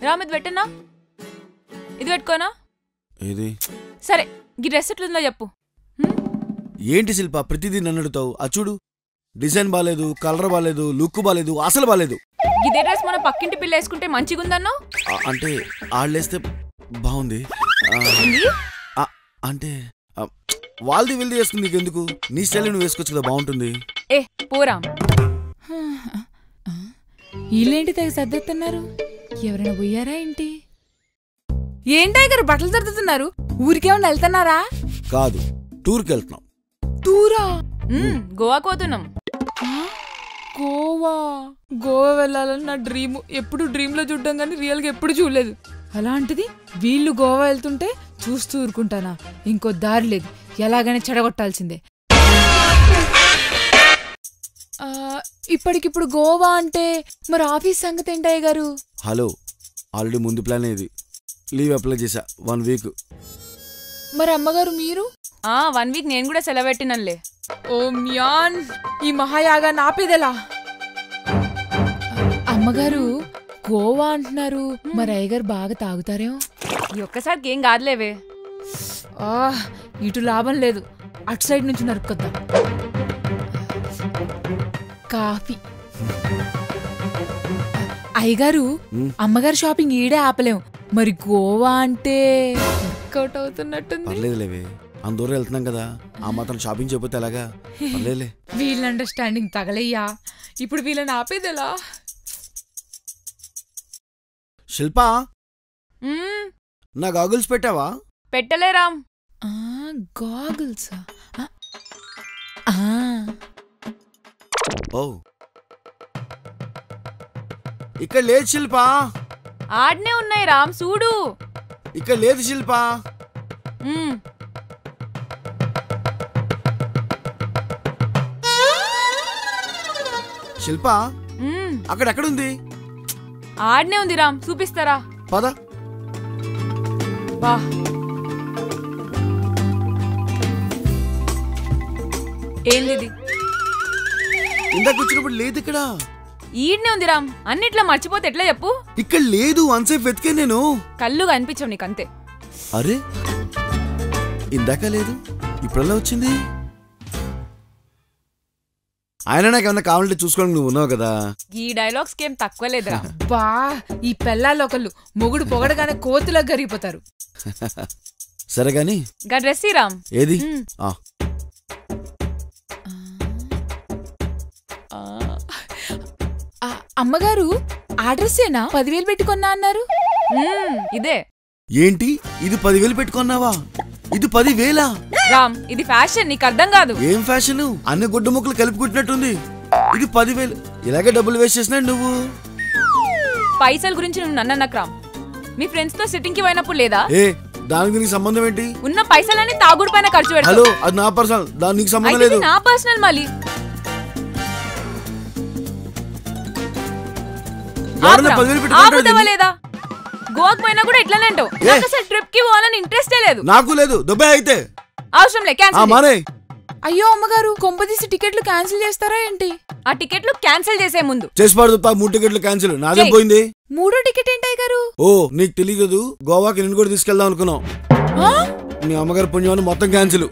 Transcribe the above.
రామ్ ఇది పెట్టనా, ఇది పెట్టుకోనా? ఏది? సరే ఈ డ్రెస్ ఎట్లుందో చెప్పు. ఏంటి శిల్ప ప్రతిదీ నన్ను అడుగుతావు? చూడు, డిజైన్ బాలేదు, కలర్ బాలేదు, లుక్ బాలేదు, అసలు బాలేదు. ఇదే డ్రెస్ మన పక్కింటి పిల్ల వేసుకుంటే మంచిగుందన్నావు. అంటే ఆళ్ళేస్తే బాగుంది అంటే వాళ్ళది వీళ్ళది వేసుకుంది నీకెందుకు? నీ స్టైల్ నువ్వు వేసుకోవచ్చు కదా, బాగుంటుంది. ఏ పోరా. వీళ్ళేంటి తెగ సర్దుతున్నారు? ఎవరైనా పోయారా ఏంటి? ఏంటాయి గారు బట్టలు సర్దుతున్నారు? ఊరికేమన్నా వెళ్తున్నారా? కాదు, టూర్కి వెళ్తున్నాం. టూరా? గోవాకు పోతున్నాం. గోవా? గోవా వెళ్ళాలని నా డ్రీమ్. ఎప్పుడు డ్రీమ్ లో చూడ్డం కానీ రియల్ గా ఎప్పుడు చూడలేదు. అలాంటిది వీళ్ళు గోవా వెళ్తుంటే చూస్తూ ఊరుకుంటానా? ఇంకో దారి లేదు, ఎలాగైనా చెడగొట్టాల్సిందే. ఇప్పటికిప్పుడు గోవా అంటే మరి ఆఫీస్ సంగతి ఏంటయ్య గారు? హలో, ఆల్రెడీ ముందు ప్లాన్ ఇది. లీవ్ అప్లై చేశా 1 వీక్. మరి అమ్మగారు మీరు? 1 వీక్ నేను కూడా సెలవు పెట్టినలే. ఓ మ్యాన్, ఈ మహాయాగా నాపేదెలా? అమ్మగారు గోవా అంటున్నారు, మరి అయ్యగారు బాగా తాగుతారేమో? ఈ ఒక్కసారికి ఏం కాదులేవే. ఇటు లాభం లేదు, అటు సైడ్ నుంచి నరుక్కొద్దాం. కాఫీ. అయ్యగారు అమ్మగారు షాపింగ్ ఈడే ఆపలేం, మరి గోవా అంటే వర్కౌట్ అవుతున్నట్టుంది. పర్లేదులేవే, అందరూ వెళ్తున్నాం కదా, ఆ మాత్రం షాపింగ్ చేయకపోతే ఎలాగా? పర్లేదులే. వీళ్ళ అండర్స్టాండింగ్ తగలయ్యా, ఇప్పుడు వీళ్ళని ఆపేదెలా? శిల్పా, నా గాగుల్స్ పెట్టావా? పెట్టలే రామ్. గాగుల్సా? ఓ, ఇక్కడ లేదు శిల్పా. ఆడనే ఉన్నాయి రామ్, చూడు. ఇక్కడ లేదు శిల్పా. శిల్పా, అక్కడెక్కడుంది? ఆడనే ఉంది రామ్, చూపిస్తారా? పద. వా, ఏంది? ఇందాక వచ్చినప్పుడు లేదు ఇక్కడ. ఈడ్నే ఉంది రామ్, అన్నిట్లా మర్చిపోతే ఎట్లా చెప్పు? ఇక్కడ లేదు, అన్సేఫ్ వెతికే నేను. కళ్ళు కనిపించవు నీకు అంతే. అరే, ఇందాక లేదు, ఇప్పుడల్లా వచ్చింది. ఆయన నాకేమన్నా కావాలంటే చూసుకోవడానికి నువ్వు ఉన్నావు కదా. ఈ డైలాగ్స్ కేం తక్కువ లేదురా. బా, ఈ పెళ్ళాలు ఒకళ్ళు మొగుడు పొగడగానే కోతులా గరిగిపోతారు. సరే గాని గా డ్రెస్ రామ్. ఏది? అమ్మగారు ఆ డ్రెస్సేనా 10,000 పెట్టుకున్నా అన్నారు? ఇదే. ఏంటి, ఇది 10,000 పెట్టుకున్నావా? ఇది 10,000? రామ్, ఇది ఫ్యాషన్, నీకు అర్థం కాదు. ఏం ఫ్యాషన్? అన్ని గుడ్డ ముక్కలు కలుపుకుంటున్నట్టుంది. ఇది 10,000. ఇలాగే డబ్బులు వేస్ట్ చేసినాడు నువ్వు. పైసల గురించి నువ్వు నన్నకు రామ్. మీ ఫ్రెండ్స్ తో సిట్టింగ్ కి పోయినప్పుడు లేదా? దానికి నీకు సంబంధం ఏంటి? ఉన్న పైసలన్నీ తాగుడు పైన ఖర్చు పెడతావు. హలో, అది నా పర్సనల్, దానికి నీకు సంబంధం లేదు. నా పర్సనల్ మళ్ళీ. లేదా గోవాకు పోయినా కూడా ఇట్లానే అంటావు. నాకు అసలు ట్రిప్ కి పోవాలని ఇంట్రెస్టే లేదు. నాకు లేదు. దుబాయ్ అయితే అవసరం లే, క్యాన్సిల్. అయ్యో అమ్మగారు, కొంపదీసి టికెట్లు క్యాన్సిల్ చేస్తారా ఏంటి? ఆ టికెట్లు క్యాన్సిల్ చేసే ముందు చేసిపాడు. 3 టికెట్లు క్యాన్సిల్. నాదేం పోయింది? 3వ టికెట్ ఏంటాయి గారు? ఓ, నీకు తెలియదు, గోవాకి నేను కూడా తీసుకెళ్దాం అనుకున్నాం. మీ అమ్మగారు పుణ్యమని మొత్తం క్యాన్సిల్.